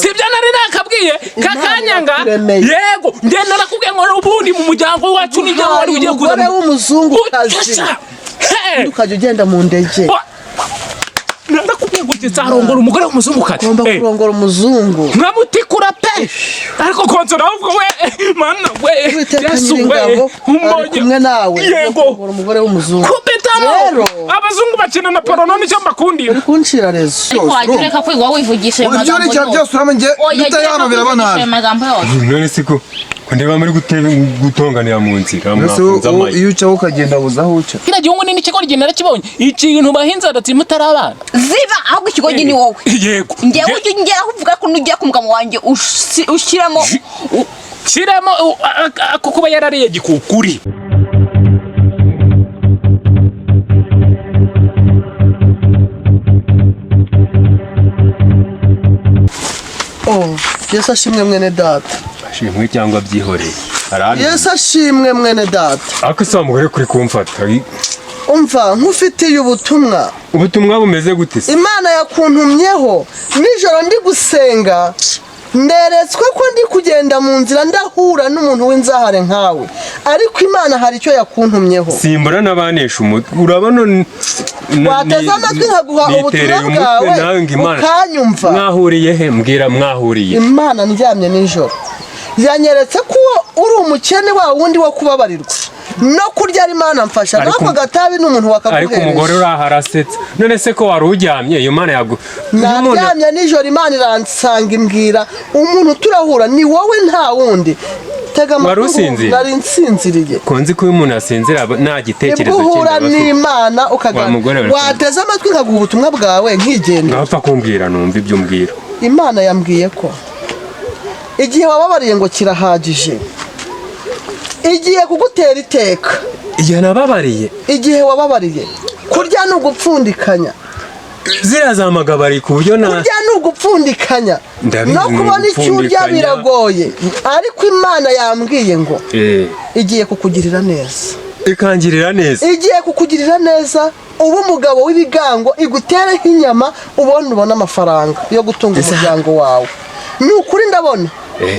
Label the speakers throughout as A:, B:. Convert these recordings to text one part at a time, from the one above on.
A: sibyo nari nakabwiye kakanyanga yego ngenda nakubwiye ngo ubundi mu muryango wacu ni njye wari ugiye kuza
B: w'umuzungu kazi ukajya ugenda mu ndege
A: ndakubwiye ngo nzarongora umugore w'umuzungu kazi
B: ngomba kurongora umuzungu
A: nkamutikura pe ariko konsora ahubwo we mana we
B: Yesu we kumwe nawe
A: yego
B: umugore w'umuzungu
A: kubetamo abazungu bakina na porono nicyo mbakundira
B: kunshira rezo
C: wajureka kwigwa wivugisha
D: ibyo ni cyo byose uramenye bitayano birabana
E: none siko ndeba muri gutonganira mu nzira
D: mwafunza amayi iyo uca ukagenda buzaho uca
A: kira gihugu ni ikigo rigenera kibonye ikintu bahinza adatsi mutarabana
C: ziba ahubwo ikigo ni wowe
A: yego
C: ngewe ujye ngera kuvuga ko nugiye kumugamo wanje ushiramo
A: kuba yarariye gikukuri
B: Yesu ashimwe mwene data
E: ashimwe cyangwa byihoreye
B: Yesu ashimwe mwene data
E: akasa mugore kuri kumfata
B: umva nkufitiye ubutumwa
E: bumeze gute se
B: Imana yakuntumyeho nijoro ndi gusenga nderetswe ko ndi kugenda mu nzira ndahura n'umuntu w'inzahare nkawe ariko Imana hari icyo yakuntumyeho
E: simbura nabanesha umutwe urabona
B: wateze amatwi nkaguha ubutumwa bwawe ukanyumva
E: mwahuriye he mbwira mwahuriye
B: Imana ndyamye nijoro yanyeretse ko uri umukene wa wundi wo kubabarirwa no kurya ari Imana mfasha nako gatabi n'umuntu wakaguhereje
E: ariko umugore uraharasetse none se ko wari uryamye iyo Imana yagu
B: naryamye nijoro Imana iransanga imbwira umuntu turahura ni wowe nta wundi tega
E: amakuru
B: nari nsinziriye
E: konzi ko umuntu asinzira nta gitekerezo
B: cy'Imana n'Imana ukagana wateze amatwi nkaguha ubutumwa bwawe nkigenda
E: napfa kumbwira numva ibyo umbwira
B: Imana yambwiye ko igihe wababariye ngo kirahagije igiye kugutera iteka
E: igihe nababariye
B: igihe wababariye kurya ni ugupfundikanya
E: zirazamagabari ku buryo
B: kurya ni ugupfundikanya no kubona icyo urya biragoye ariko Imana yambwiye ngo igiye kukugirira neza
E: ikangirira neza
B: igiye kukugirira neza ubu umugabo w'ibigango igutere nk'inyama ubona amafaranga yo gutunga umuryango wawe ni ukuri ndabona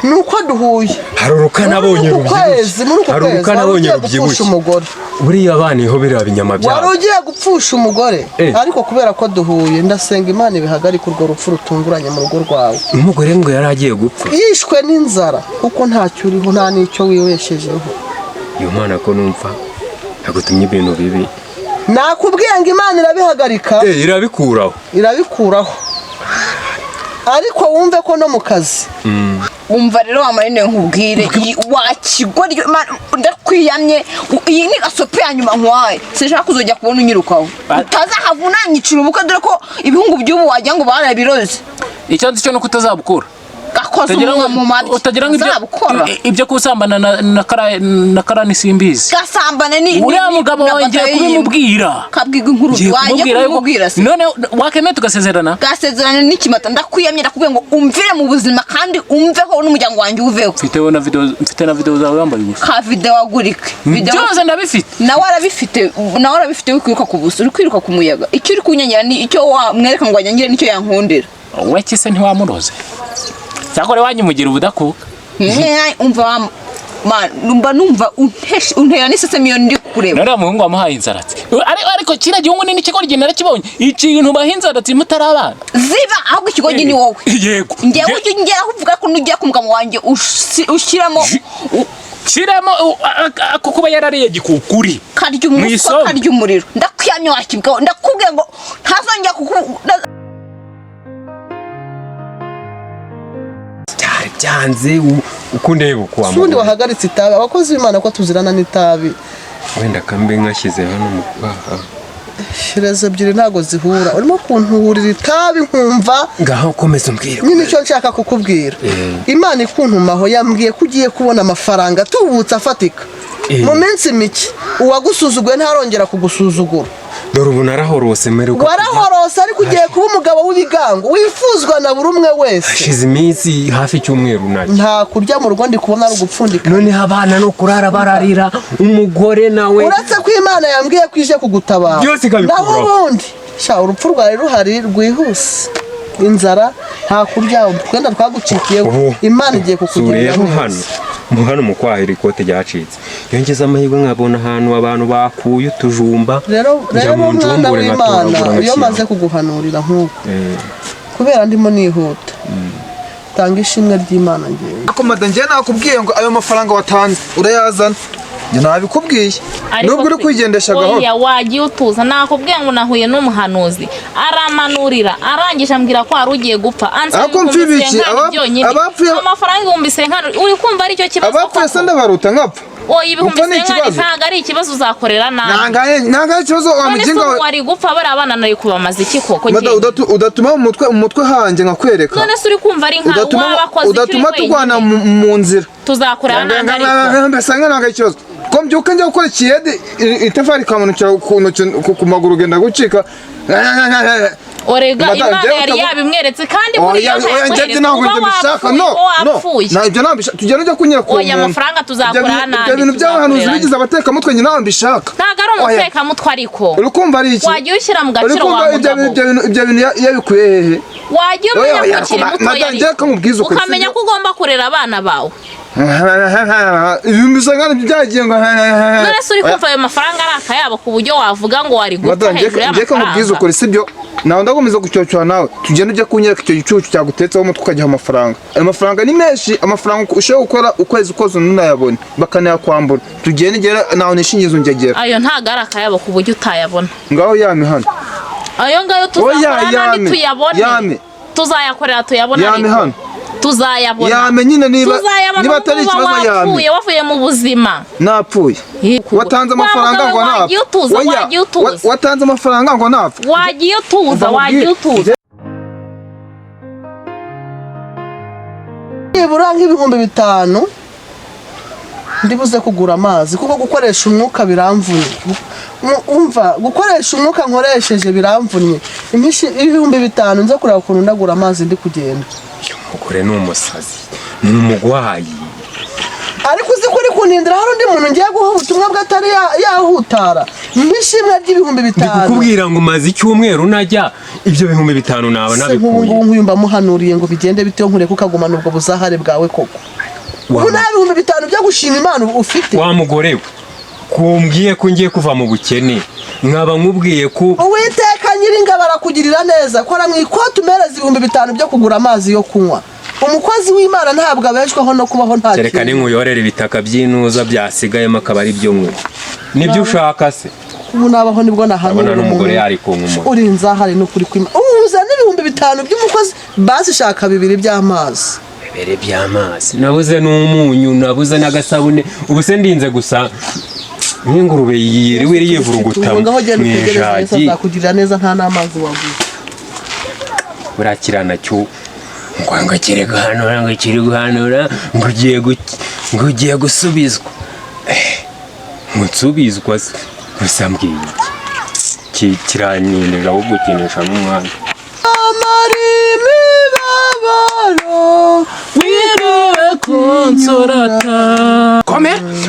B: nuko duhuye
E: haruruka nabonye rubyibushye haruruka nabonye rubyibushye buriya abana iho biraba inyama byabo
B: wari ugiye gupfusha umugore ariko kubera ko duhuye ndasenga Imana ibihagarika urwo rupfu rutunguranye mu rugo rwawe
E: umugore ngo yari agiye gupfa
B: yishwe n'inzara kuko ntacyo uriho nta n'icyo wibeshejeho
E: iyo Mana ko numva nagutumye ibintu bibi
B: nakubwiye ngo Imana irabihagarika irabikuraho ariko wumve ko no mu kazi
C: umva rero wamarine nkubwire wakigori ndakwiyamye iyi ni asope ya nyuma nkwaye sinshaka kuzojya kubona unyirukaho utazahavunanyicira ubukwe dore ko ibihungu by'ubu wagira ngo barabiroze
A: icyo nzi cyo no kutazabukura
C: gakoze mu mabyi
A: utagira ibyo kusambana na karani simbizi
C: gasambana ni
A: uriya mugabo wawe ngiye kubimubwira
C: kabwiga inkuru waje kumubwira se
A: none wakemeye tugasezerana
C: gasezerana n'ikimata ndakwiyamye ndakubwiye ngo umvire mu buzima kandi umveho n'umuryango wanjye uveho
A: mfite na video zawe yambaye gusa
C: ka video wagurike
A: byose ndabifite
C: nawe arabifite wikwiruka ku buso uri kwiruka ku muyaga icyo uri kunyanyira ni icyo wamwereka ngo anyangire nicyo yankundira
A: we kise ntiwamuroze cyakore wanyimugira ubudakuka
C: umva numva untera n'isese miyo ndi kureba
A: nari umuhungu wamuhaye inzaratsi ariko kira gihugu ni ikigo rigenera kibonye ikintu bahinza adatsi mutarabana
C: ziba ahubwo ikigo ni wowe
A: yego
C: ngewe ujye ngera kuvuga ko nugiye kumugamo wanje ushiramo
A: kuba yarariye gikukuri
C: karya umuswa karya umuriro ndakwiyamye wakibwaho ndakubwiye ngo ntazongera
E: byanze ukundeba kwa
B: Sundi wahagaritse itabi abakozi b'Imana ko tuzirana n'itabi
E: wenda kambe nkashyize hano mu kwaha
B: shireze ebyiri ntago zihura urimo kunturira itabi nkumva
E: ngaho komeza umbwire
B: nyine icyo nshaka kukubwira Imana ikuntumaho yambwiye ko ugiye kubona amafaranga tubutse afatika mu minsi mike uwagusuzuguye ntarongera kugusuzugura
E: dore ubu narahorose meruka
B: warahorose ariko ugiye kuba umugabo w'ibigango wifuzwa na buri umwe wese
E: hashize iminsi hafi icyumweru nacyo
B: nta kurya mu rugo ndi kubona ari ugupfundika
E: none abana no kurara bararira umugore nawe
B: uretse ko Imana yambwiye ko ije kugutabara
E: byose ikabikuraho
B: naho ubundi urupfu rwawe ruhari rwihuse inzara nta kurya twenda twagucikiyeho Imana igiye kukugirira
E: hano mu kwahira ikote ryacitse yongeza amahirwe nkabona ahantu abantu bakuye utujumba
B: rero mwana w'Imana iyo maze kuguhanurira nk'uko kubera ndimo nihuta tanga ishimwe ry'Imana ngiye
D: akomada ngiye nakubwiye ngo ayo mafaranga watanze urayazana njye nabikubwiye nubwo uri kwigendesha gahoro
F: oya wagiye utuza nakubwiye ngo nahuye n'umuhanuzi aramanurira arangije ambwira ko ari ugiye gupfa
D: akomfibiki
F: abapfuye amafaranga 1500 uri kumva ari cyo kibazo
D: abapfuye sanda baruta nkapfa
F: oya 1500 ntago ari ikibazo uzakorera nabi
D: nanga ikibazo wamuginga
F: wari gupfa bari abana nari kubamaza iki koko
D: ngiye udatuma mu mutwe hanjye nkakwereka
F: none se uri kumva ari nka wabakoze
D: udatuma tugwana mu nzira
F: tuzakorera nabi
D: mbasanga nanga ikibazo ko mbyuka njya gukora ikiyede itafari kamanukira ku maguru genda gucika
F: orega Imana yari yabimweretse kandi muri iyo
D: njye ntabwo mbishaka no ibyo nabishaka tugenda ujya kunyera ku
F: oya amafaranga tuzakora nabi
D: ibyo bintu by'abahanuzi bigize abateka mutwe nyine nawe mbishaka
F: ntago ari umuteka mutwe ariko
D: urukumva ari iki
F: wagiye ushyira mu gaciro wa mugabo
D: ibyo bintu yabikuye hehe
F: wagiye umenya ko ukiri muto ukamenya ko ugomba kurera abana bawe
D: ibintu bisa nk'aho byagiye ngo
F: none se uri kumva ayo mafaranga ari akayabo ku buryo wavuga ngo wari gupfa hejuru y'amafaranga
D: njye nkubwiza ukuri sibyo nawe ndakomeza gucyocyora nawe tugenda ujya kunyereka icyo gicucu cyagutetseho umutwe ukagiha amafaranga ayo mafaranga ni menshi amafaranga ushobora gukora ukwezi kose unayabona bakanayakwambura tugenda igera nawe nishingizo njyagera
F: ayo ntago ari akayabo ku buryo utayabona
D: ngaho yame hano
F: ayo ngayo tuzakora nandi tuyabone tuzayakorera tuyabona
D: yame hano
F: tuzayabona
D: yame nyine niba atari ikibazo yame
F: wavuye mu buzima
D: napfuye watanze amafaranga ngo napfa watanze amafaranga ngo napfa
F: wagiye utuza
B: nibura nk'ibihumbi 5 ndibuze kugura amazi kuko gukoresha umwuka biramvunye umva gukoresha umwuka nkoresheje biramvunye ibihumbi 5 nze kureba ukuntu ndagura amazi ndi kugenda
E: umugore ni umusazi ni umugwayi
B: ariko uzi kuri kunindira hari undi muntu ngiye guha ubutumwa bw'atari yahutara n'ishimwe ry'ibihumbi 5
E: ndikubwira ngo mazi icyumweru najya ibyo bihumbi 5 naba nabikuye
B: nkuyumba muhanuriye ngo bigende bite nkure kukagumana ubwo buzahare bwawe koko ubu nta bihumbi 5 byo gushima Imana ufite
E: wa mugore we kumbwiye ko ngiye kuva mu bukene nkaba nkubwiye ko
B: Uwiteka nyiringa barakugirira neza kora mu ikote umereza ibihumbi 5 byo kugura amazi yo kunywa umukozi w'Imana ntabwo abeshwaho no kubaho nta kintu
E: kereka ninkuyorera ibitaka by'inuza byasigayemo akaba ari byo mwe nibyo ushaka se
B: ubu nabaho nibwo nahanura
E: n'umugore yari kunkumura
B: uri nzahari no kuri kwima uza n'ibihumbi 5 by'umukozi basi shaka 2 by'amazi
E: bibere by'amazi nabuze n'umunyu nabuze n'agasabune ubu se ndinze gusa nk'ingurube yiriwe yivuruguta
B: mwijagi zakugirira neza nta n'amazi waguze
E: burakirana cyo ngo kirega hano ngo kiri guhanura ngo ugiye gusubizwa nsubizwa usambwiye iki kiranyenera wo gukinisha n'umwana
B: amarimi babaro
A: wiriwe konsorata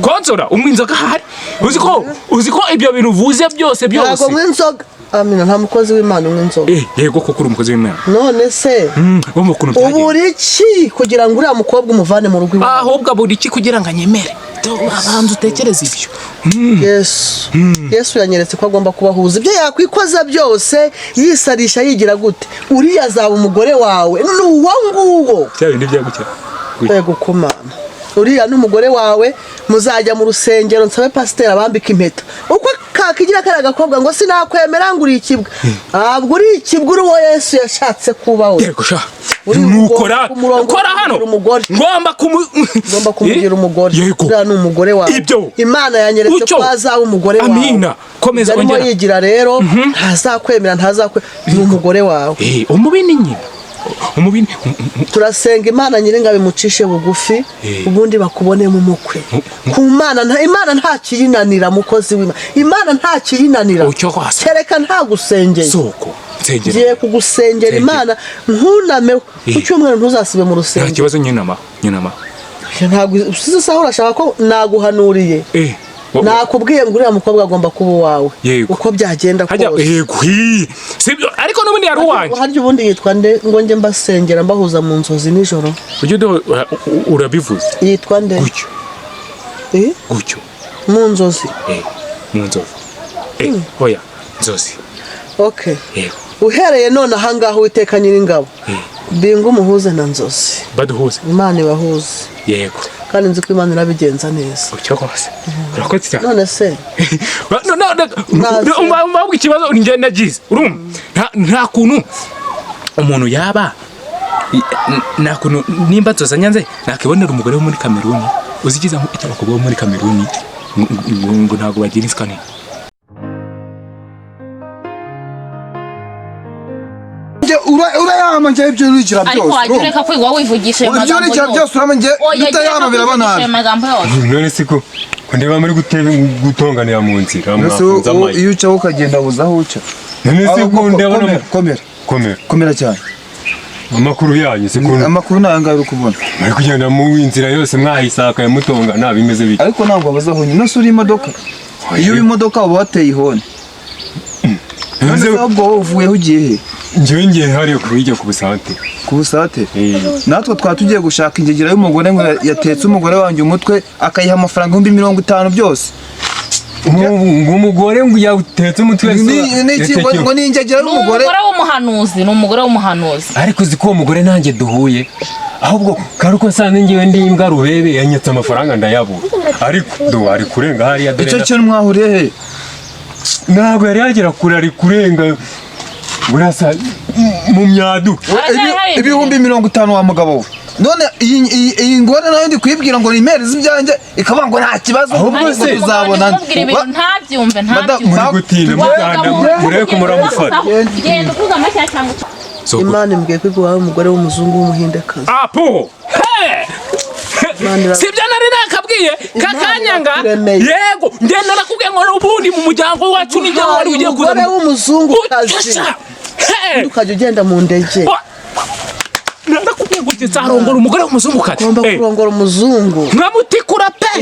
A: konsora umwinzoga hari uziko ibyo bintu uvuze byose
B: ntabwo mw'inzoga amina nta mukozi w'Imana mw'inzoga
A: yego koko uri umukozi w'Imana
B: none se uburi iki kugira ngo uriya mukobwa umuvane mu rugo iwawe
A: ahubwo buri iki kugira ngo anyemere abanza utekereze ibyo
B: Yesu yanyeretse ko agomba kubahuza ibyo yakwikoza byose yisarisha yigira gute uriya azaba umugore wawe n'uwo nguwo
A: cya bindi byagucya
B: yego kumana uriya n'umugore wawe muzajya mu rusengero nsabe pasiteri abambika impeta uko kakigira kare agakobwa ngo sinakwemera ngo uri ikibwa ntabwo uri ikibwa uri uwo Yesu yashatse kubaho
A: yego sha nukora hano ngomba
B: kumugira umugore uriya ni umugore wawe Imana yanyeretse ko azaba umugore wawe
A: amina komeza
B: ongera yigira rero ntazakwemera ni umugore wawe
A: umubini nyine
B: turasenga Imana nyiringa bimucishe bugufi ubundi bakubone mu mukwe ku Imana nta kiyinanira mukozi w'Imana Imana nta kiyinanira kereka nta gusengera
A: soko
B: ngiye kugusengera Imana ntunameho ku cyumweru ntuzasibe mu rusengero
A: nta kibazo nyinama
B: ntabwo usize saho urashaka ko naguhanuriye nakubwiye ngo uriya mukobwa agomba kuba uwawe uko byagenda kose
A: ariko ariko n'ubundi yari uwanjye.
B: Harya ubundi yitwa nde ngo nje mbasengera mbahuza mu nzozi nijoro?
A: Ujye urabivuze.
B: Yitwa nde?
A: Gucyo. Gucyo.
B: Mu nzozi.
A: Mu nzozi. Oya, nzozi.
B: Okay. Uhereye none ahangaho Uwiteka Nyiringabo. Binga umuhuze na nzozi.
A: Baduhuze.
B: Imana ibahuze.
A: Yego.
B: Kandi nzi ko Imana irabigenza neza.
A: Ucyo kose. Urakoze cyane.
B: None se
A: umva ikibazo njye nagize. Urumva nta kuntu umuntu yaba nta kuntu nimba nzoza nyanze nakibonera umugore wo muri Kameruni uzigiza icyo bakobwa bo muri Kameruni ngo ntago bagira iskani.
D: urayama nje ibyo urikira byose
F: ariko wajureka kwigwa wivugisha
D: amagambo byose urama nje utayama birabana
E: none siko ndeba muri gutonganira mu nzira
D: mwafunza amayi iyo uca ukagenda buzaho uca
E: none siko ndabona
D: komera cyane
E: amakuru yanyu siko
D: amakuru nanga ari kubona
E: muri kugenda mu nzira yose mwahisakaye mutongana bimeze biki
D: ariko ntabwo bazaho nyine suri imodoka iyo imodoka uba wateye ihone none ubwo uvuye ugiye he
E: njye hariyo kubijya ku busate natwe twatugiye gushaka ingegera y'umugore ngo yatetse umugore wanjye umutwe akayiha amafaranga 50 byose umugore ngo yatetse umutwe
D: ngo ni ingegera y'umugore
F: ni umugore w'umuhanuzi
E: ariko ziko umugore nanjye duhuye ahubwo karuko sanze ngiye ndi imbwa rubebe yanyetse amafaranga ndayabura ariko ari kurenga hariya dore
D: icyo cyo mwahuriye he
E: ntabwo yari yagera kure ari kurenga burasa mu myadu
D: 50 wa mugabo none iyi ngore nayo ndi kwibwira ngo nimereze ibyanjye ikaba ngo nta kibazo
E: ahubwo se
F: uzabona ntabyumve
E: muri gutinda muganda mureke kumuragufata
F: genda ukuza amashya cyangwa
B: Imana imbwiye ko igwaho umugore w'umuzungu w'umuhindekazi
A: apo sibyo nari nakabwiye kakanyanga yego ngenda nakubwiye ngo ubundi mu muryango wacu ni njye wari ugiye kuza
B: umugore w'umuzungu kazi ukajya ugenda mu ndege
A: nakubwiye ngo nzarongora umugore w'umuzungu kazi
B: ngomba kurongora umuzungu
A: nkamutikura pe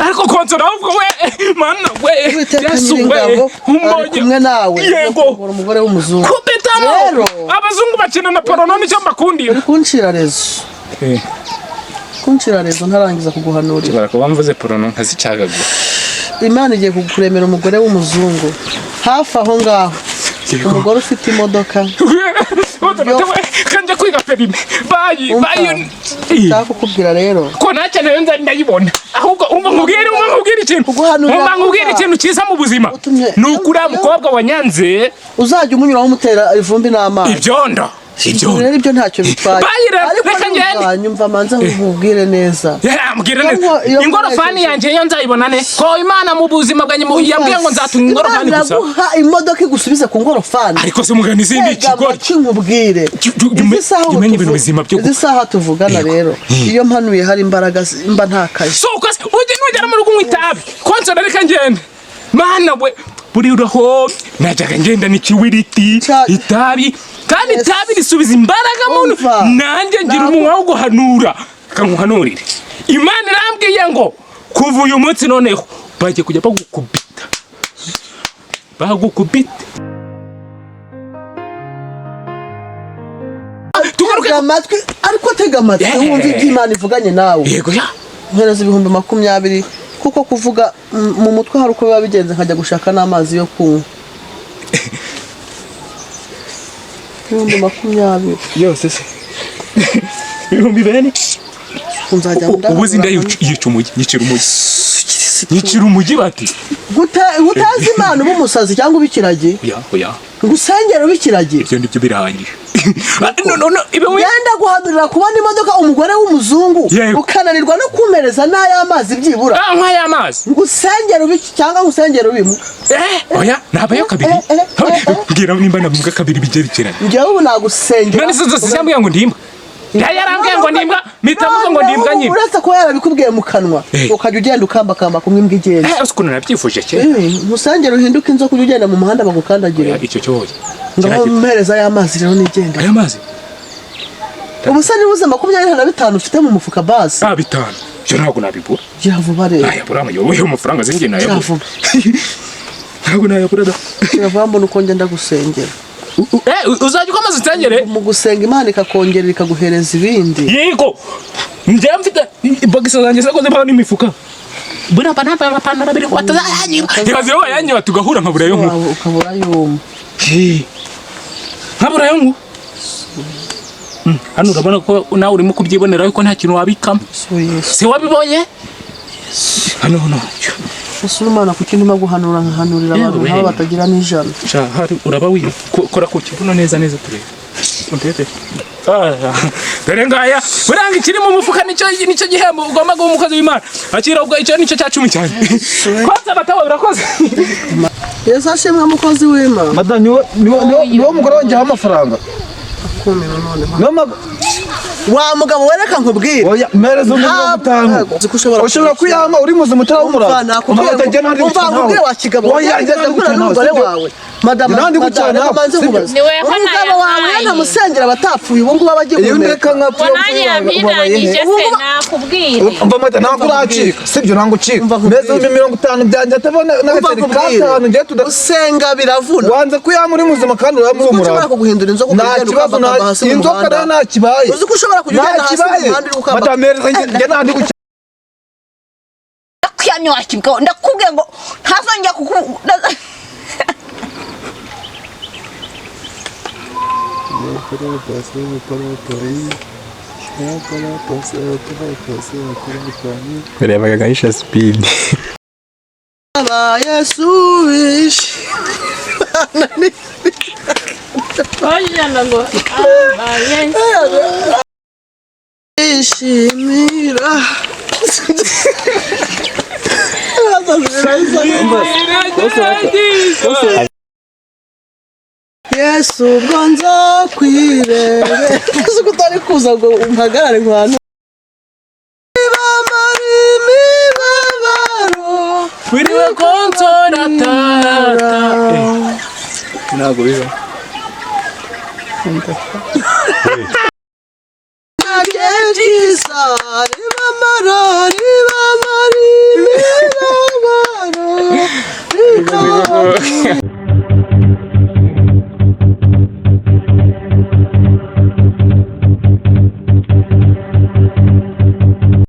A: ariko konsora ahubwo we mana we
B: Yesu we kumwe nawe
A: yego
B: umugore w'umuzungu
A: kubitamo abazungu bakina na porono nicyo mbakundira
B: uri kunshira rezo ntarangiza kuguhanurira
A: barako bamvuze porono nkazicagagura
B: Imana igiye kukuremera umugore w'umuzungu hafi aho ngaho umugore ufite imodoka
A: kanje kwiga perime bayi
B: ndakukubwira rero
A: ko nakeneye ndayibona ahubwo nkubwira ikintu cyiza mu buzima nukura mukobwa wanyanze
B: uzajya umunyuraho umutera ivumbi n'amazi
A: ibyondo
B: rero ibyo ntacyo bitwaye
A: reka ngende
B: nyumva manza nkubwire neza
A: ingorofani yanjye yo nzayibona ne ko Imana mu buzima bwanjye yambwiye ngo nzatunga ingorofani gusa
B: naguha imodoka igusubize ku ngorofani
A: ariko se mugani izindi ikigori
B: nkubwire
A: umenye ibintu bizima byo
B: izi saha tuvugana rero iyo mpanuye hari imbaraga mba ntakaye
A: so ukase ujye nugera mu rugo mwitabi konsora reka ngende mana we buri uraho najyaga ngenda n'ikiwiriti itabi kandi itabi risubiza imbaraga muntu nanjye ngira umunwa wo guhanura kanguhanurire Imana irambwiye ngo kuva uyu munsi noneho bagiye kujya bagukubita
B: tugaruke amatwi ariko tega amatwi wumva iby'Imana ivuganye nawe
A: yego ya
B: mpereza 20 kuko kuvuga mu mutwe hari uko biba bigenze nkajya gushaka n'amazi yo kunywa 20
A: yose se 20
B: unzajya
A: ubuzi ndayica umujyi nyicira umujyi bati
B: gutazi Imana uba umusazi cyangwa ubikirage
A: oya
B: ngusengera ubikirage
A: ibyo ndibyo birahagije
B: yenda guhanurira kubona imodoka umugore w'umuzungu ukananirwa no kumereza n'ay'amazi byibura
A: nk'ay'amazi
B: ngusengera ubiki cyangwa ngusengera ubimu
A: oya nabayo kabiri mbwira nimba navuga kabiri bigerekeranye
B: njyewe ubu nagusengera
A: none se zambwiye ngo ndimba yarambwiye ngo ndimba mitavuga ngo ndimbwa nyine
B: uretse ko yarabikubwiye mu kanwa ukajya ugenda ukambakamba kumwe imbwa igenda
A: ukuntu nabyifuje cyane
B: ngusengera uhinduke inzoka ujya ugenda mu muhanda bagukandagira
A: icyo cyoye
B: ngaho mpereza y'amazi rero nigenda
A: aya mazi
B: ubusa nibuze 25 ufite mu mufuka basi
A: 5 byo ntabwo nabibura
B: gira vuba rero
A: ayabura amayoboye amafaranga zinge nayabura ntabwo nayabura da
B: gira vuba mbona uko ngenda gusengera
A: uzajya ukomeza utengere
B: mu gusenga Imana ikakongerera ikaguhereza ibindi.
A: yego njye mfite bogiso zanjye zako zibaho n'imifuka buna panapa amapantaro abiri watazayanyiba ntibaze wowe yanyiba tugahura nkabura yo nku
B: Ukabura yumva.
A: nkabura yo nku hano urabona ko nawe urimo kubyibonera yuko nta kintu wabikamo si wabibonye hano
B: Imana kuki ndimo guhanura nkahanurira abantu nk'aba batagira n'ijana.
A: hari uraba kora ku kibuno neza turebe untete dore ngaya buranga ikiri mu mufuka nicyo gihembo ugomba guha umukozi w'Imana akira ubwo icyo nicyo cya 10 cyane kwanza batawe urakoze
B: Yesu ashimwe mukozi w'Imana.
D: Madam niwo mugore wanjye amafaranga.
B: Akumira none. Wa mugabo wereka nkubwire.
D: Oya merezo 50. Ushobora kuyama uri muzi mutara w'umurava.
B: Umva nkubwire wa kigabo.
D: Oya ngeze
B: n'umugore wawe. Madam
D: nandi gucana
B: manze nkubaza. Umugabo wawe yanamusengera batapfuye ubu ngubu abagiye
D: kumenya. Iyo ndeka nka
F: nanjye yabirangije se nakubwire.
D: Umva mata ntabwo uracika. Sibyo ntango ucika. Merezo 50 byanjye atabona n'agatari katanu ngiye
B: usenga biravuna.
D: Wanze kuyama uri muzima kandi uramuri umurava.
B: Ushobora kuguhindura inzoga
D: ukagenda hasi mu muhanda. Inzoka nta kibaye.
B: Uzi ko ushobora kugenda hasi mu muhanda ukaba.
D: Mata merezo njye nandi gucika.
C: Ndakwiyamye wakibwa ndakubwiye ngo ntazongera kuku
A: Rebaga gaisha speed
B: Yesu wish
F: Wajyana ngo
B: ishimira Yesu ubwo nzakwirebe Yesu kutari kuza ngo umpagarare nk'ahantu
A: wiriwe konsora tata
E: ntabwo biba